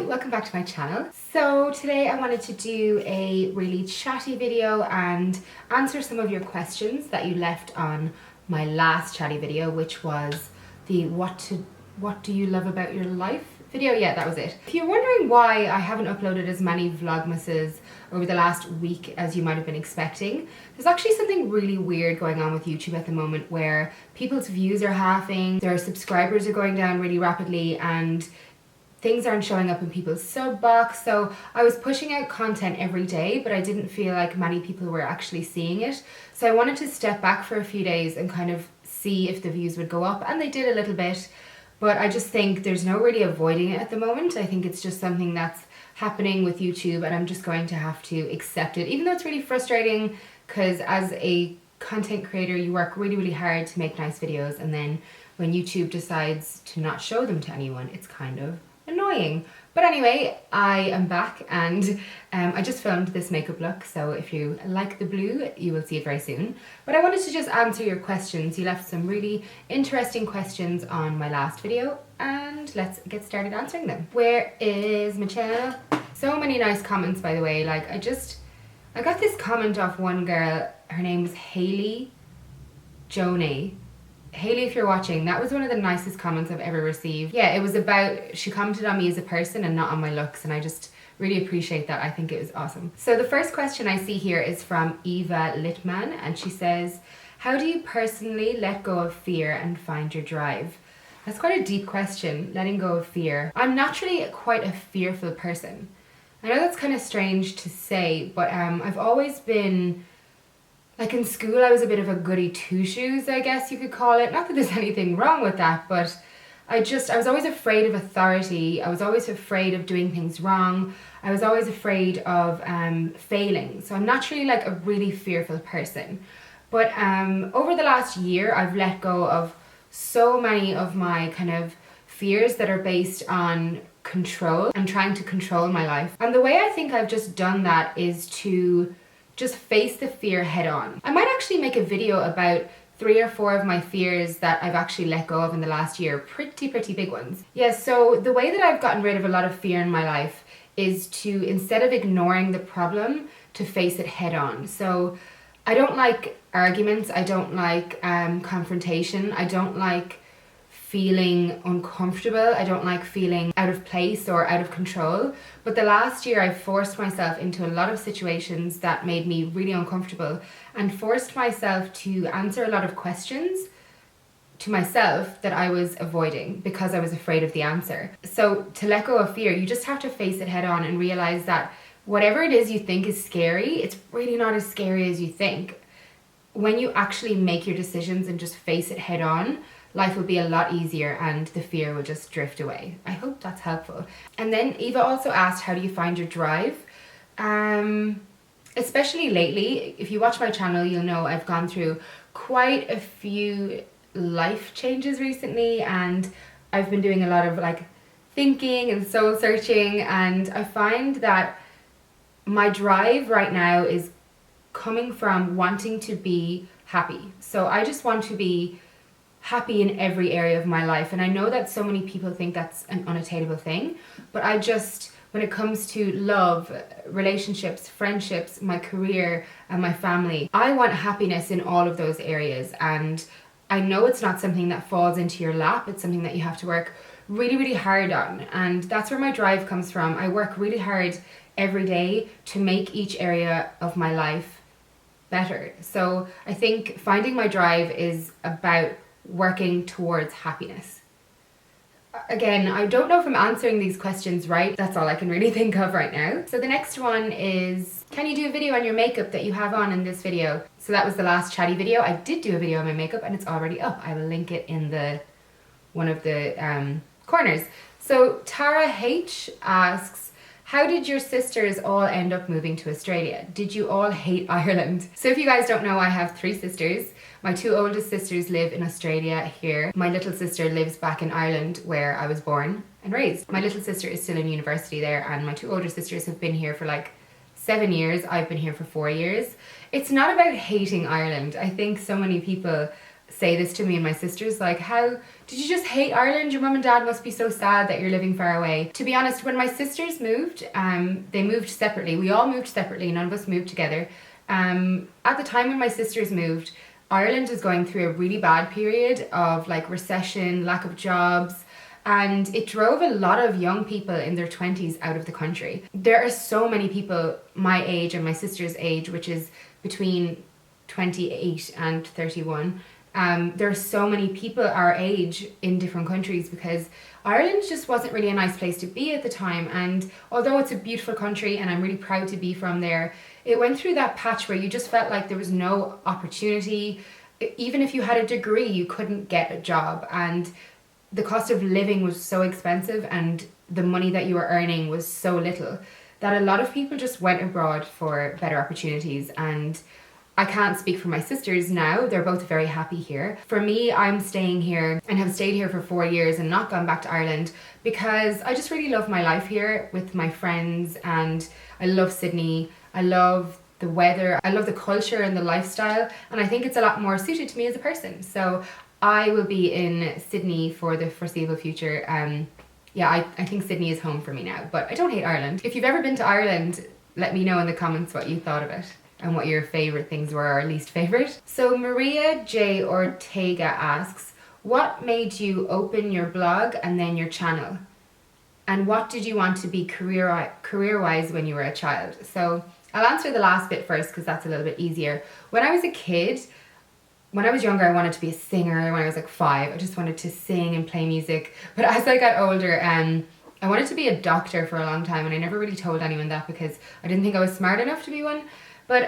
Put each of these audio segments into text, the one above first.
welcome back to my channel. So today I wanted to do a really chatty video and answer some of your questions that you left on my last chatty video, which was the what do you love about your life video. Yeah, that was it. If you're wondering why I haven't uploaded as many vlogmases over the last week as you might have been expecting, there's actually something really weird going on with YouTube at the moment where people's views are halving, their subscribers are going down really rapidly, and things aren't showing up in people's sub box. So I was pushing out content every day, but I didn't feel like many people were actually seeing it. So I wanted to step back for a few days and kind of see if the views would go up, and they did a little bit. But I just think there's no really avoiding it at the moment. I think it's just something that's happening with YouTube, and I'm just going to have to accept it, even though it's really frustrating because as a content creator, you work really, really hard to make nice videos, and then when YouTube decides to not show them to anyone, it's kind of annoying. But anyway, I am back, and I just filmed this makeup look, so if you like the blue, you will see it very soon. But I wanted to just answer your questions. You left some really interesting questions on my last video, and let's get started answering them. Where is Michelle? So many nice comments, by the way. Like, I got this comment off one girl. Her name's Haley Jonay. Haley, if you're watching, that was one of the nicest comments I've ever received. Yeah, it was about, she commented on me as a person and not on my looks, and I just really appreciate that. I think it was awesome. So the first question I see here is from Eva Littman, and she says, how do you personally let go of fear and find your drive? That's quite a deep question, letting go of fear. I'm naturally quite a fearful person. I know that's kind of strange to say, but I've always been, like in school, I was a bit of a goody two-shoes, I guess you could call it. Not that there's anything wrong with that, but I was always afraid of authority. I was always afraid of doing things wrong. I was always afraid of failing. So I'm naturally like a really fearful person. But over the last year, I've let go of so many of my kind of fears that are based on control and trying to control my life. And the way I think I've just done that is to just face the fear head on. I might actually make a video about 3 or 4 of my fears that I've actually let go of in the last year. Pretty big ones. Yeah, so the way that I've gotten rid of a lot of fear in my life is to, instead of ignoring the problem, to face it head on. So I don't like arguments, I don't like confrontation, I don't like feeling uncomfortable, I don't like feeling out of place or out of control. But the last year I've forced myself into a lot of situations that made me really uncomfortable, and forced myself to answer a lot of questions to myself that I was avoiding because I was afraid of the answer. So to let go of fear, you just have to face it head on and realize that whatever it is you think is scary, it's really not as scary as you think. When you actually make your decisions and just face it head on, life will be a lot easier and the fear will just drift away. I hope that's helpful. And then Eva also asked, how do you find your drive? Especially lately, if you watch my channel, you'll know I've gone through quite a few life changes recently, and I've been doing a lot of like thinking and soul searching, and I find that my drive right now is coming from wanting to be happy. So I just want to be happy in every area of my life, and I know that so many people think that's an unattainable thing, but I just, when it comes to love, relationships, friendships, my career and my family, I want happiness in all of those areas. And I know it's not something that falls into your lap, it's something that you have to work really hard on, and that's where my drive comes from. I work really hard every day to make each area of my life better. So I think finding my drive is about working towards happiness. Again, I don't know if I'm answering these questions right. That's all I can really think of right now. So the next one is, can you do a video on your makeup that you have on in this video? So that was the last chatty video. I did do a video on my makeup and it's already up. I will link it in one of the corners. So Tara H asks, how did your sisters all end up moving to Australia? Did you all hate Ireland? So if you guys don't know, I have 3 sisters. My 2 oldest sisters live in Australia here. My little sister lives back in Ireland where I was born and raised. My little sister is still in university there, and my 2 older sisters have been here for like 7 years. I've been here for 4 years. It's not about hating Ireland. I think so many people say this to me and my sisters, like, how did you just hate Ireland? Your mum and dad must be so sad that you're living far away. To be honest, when my sisters moved, they moved separately. We all moved separately, none of us moved together. At the time when my sisters moved, Ireland was going through a really bad period of like recession, lack of jobs, and it drove a lot of young people in their 20s out of the country. There are so many people my age and my sister's age, which is between 28 and 31. There are so many people our age in different countries because Ireland just wasn't really a nice place to be at the time. And although it's a beautiful country and I'm really proud to be from there, it went through that patch where you just felt like there was no opportunity. Even if you had a degree, you couldn't get a job, and the cost of living was so expensive and the money that you were earning was so little that a lot of people just went abroad for better opportunities. And I can't speak for my sisters now, they're both very happy here. For me, I'm staying here and have stayed here for 4 years and not gone back to Ireland because I just really love my life here with my friends, and I love Sydney. I love the weather, I love the culture and the lifestyle, and I think it's a lot more suited to me as a person. So I will be in Sydney for the foreseeable future. Yeah, I think Sydney is home for me now, but I don't hate Ireland. If you've ever been to Ireland, let me know in the comments what you thought of it and what your favourite things were or least favourite. So Maria J. Ortega asks, what made you open your blog and then your channel? And what did you want to be career-wise when you were a child? So I'll answer the last bit first because that's a little bit easier. When I was a kid, when I was younger, I wanted to be a singer. When I was like 5, I just wanted to sing and play music. But as I got older, I wanted to be a doctor for a long time, and I never really told anyone that because I didn't think I was smart enough to be one. But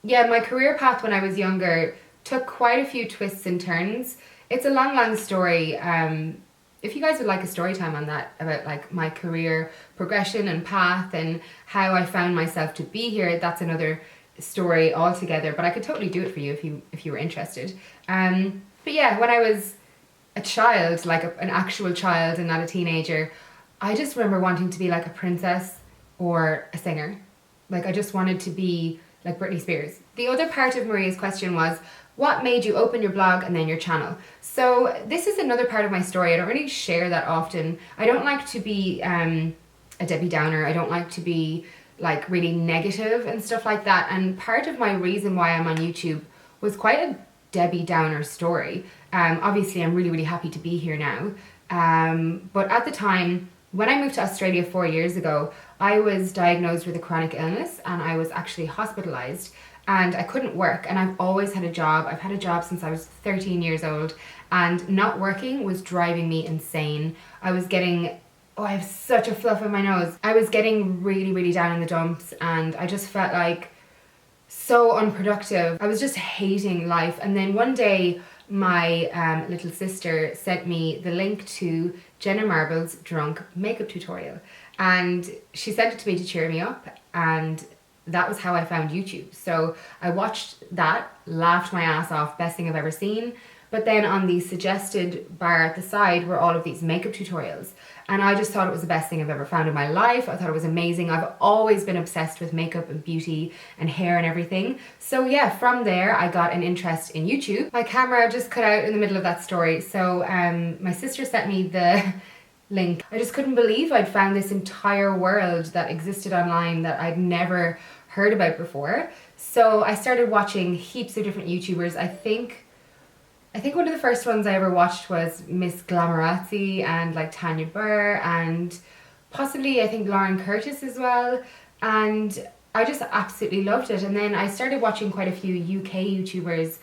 yeah, my career path when I was younger took quite a few twists and turns. It's a long story. If you guys would like a story time on that, about like my career progression and path and how I found myself to be here, that's another story altogether, but I could totally do it for you if you were interested. But yeah, when I was a child, like an actual child and not a teenager, I just remember wanting to be like a princess or a singer. Like I just wanted to be like Britney Spears. The other part of Maria's question was, what made you open your blog and then your channel? So this is another part of my story. I don't really share that often. I don't like to be a Debbie Downer. I don't like to be like really negative and stuff like that. And part of my reason why I'm on YouTube was quite a Debbie Downer story. Obviously I'm really happy to be here now. But at the time, when I moved to Australia 4 years ago, I was diagnosed with a chronic illness and I was actually hospitalized and I couldn't work, and I've always had a job. I've had a job since I was 13 years old, and not working was driving me insane. I was getting, oh, I have such a fluff in my nose. I was getting really down in the dumps, and I just felt like so unproductive. I was just hating life. And then one day my little sister sent me the link to Jenna Marble's drunk makeup tutorial, and she sent it to me to cheer me up, and that was how I found YouTube. So I watched that, laughed my ass off, best thing I've ever seen. But then on the suggested bar at the side were all of these makeup tutorials. And I just thought it was the best thing I've ever found in my life. I thought it was amazing. I've always been obsessed with makeup and beauty and hair and everything. So yeah, from there I got an interest in YouTube. My camera just cut out in the middle of that story. So my sister sent me the link. I just couldn't believe I'd found this entire world that existed online that I'd never heard about before. So I started watching heaps of different YouTubers. I think one of the first ones I ever watched was Miss Glamorazzi and like Tanya Burr, and possibly I think Lauren Curtis as well. And I just absolutely loved it. And then I started watching quite a few UK YouTubers,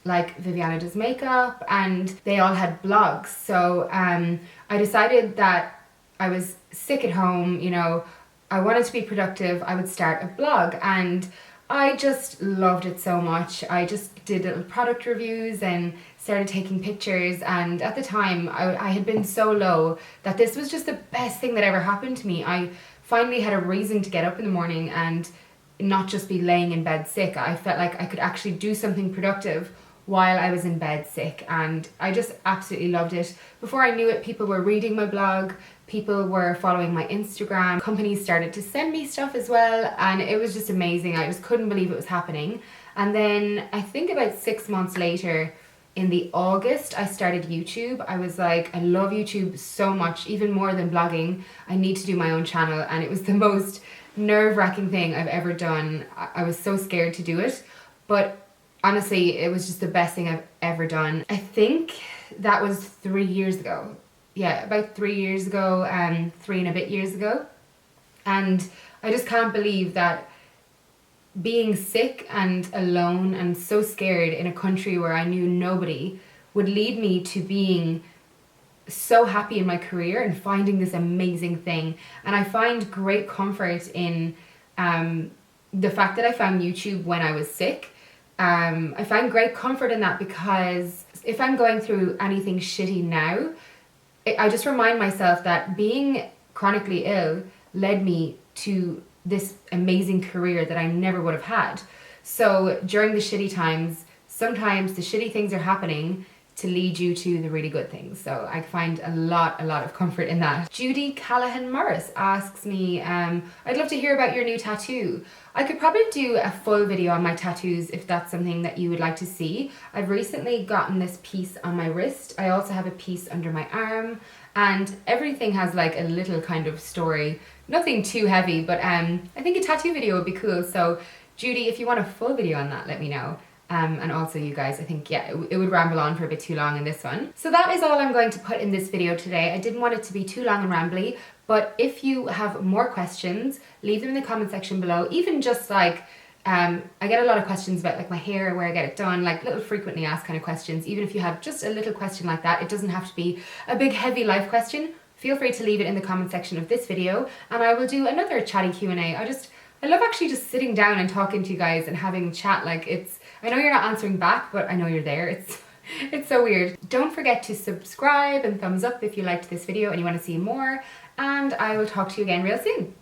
like Viviana Does Makeup, and they all had blogs. So I decided that I was sick at home, you know, I wanted to be productive, I would start a blog, and I just loved it so much. I just did little product reviews and started taking pictures, and at the time I had been so low that this was just the best thing that ever happened to me. I finally had a reason to get up in the morning and not just be laying in bed sick. I felt like I could actually do something productive while I was in bed sick, and I just absolutely loved it. Before I knew it, people were reading my blog, people were following my Instagram, companies started to send me stuff as well, and it was just amazing. I just couldn't believe it was happening. And then I think about 6 months later, in the August, I started YouTube. I was like, I love YouTube so much, even more than blogging. I need to do my own channel, and it was the most nerve-wracking thing I've ever done. I was so scared to do it, but honestly, it was just the best thing I've ever done. I think that was 3 years ago. Yeah, about 3 years ago, 3 and a bit years ago. And I just can't believe that being sick and alone and so scared in a country where I knew nobody would lead me to being so happy in my career and finding this amazing thing. And I find great comfort in the fact that I found YouTube when I was sick. I find great comfort in that because if I'm going through anything shitty now, I just remind myself that being chronically ill led me to this amazing career that I never would have had. So during the shitty times, sometimes the shitty things are happening to lead you to the really good things. So I find a lot of comfort in that. Judy Callahan Morris asks me, I'd love to hear about your new tattoo. I could probably do a full video on my tattoos if that's something that you would like to see. I've recently gotten this piece on my wrist. I also have a piece under my arm, and everything has like a little kind of story. Nothing too heavy, but I think a tattoo video would be cool. So Judy, if you want a full video on that, let me know. And also you guys, I think, yeah, it would ramble on for a bit too long in this one. So that is all I'm going to put in this video today. I didn't want it to be too long and rambly, but if you have more questions, leave them in the comment section below. Even just like, I get a lot of questions about like my hair, where I get it done, like little frequently asked kind of questions. Even if you have just a little question like that, it doesn't have to be a big heavy life question. Feel free to leave it in the comment section of this video, and I will do another chatty Q&A. I love actually just sitting down and talking to you guys and having a chat. Like I know you're not answering back, but I know you're there. It's so weird. Don't forget to subscribe and thumbs up if you liked this video and you want to see more, and I will talk to you again real soon.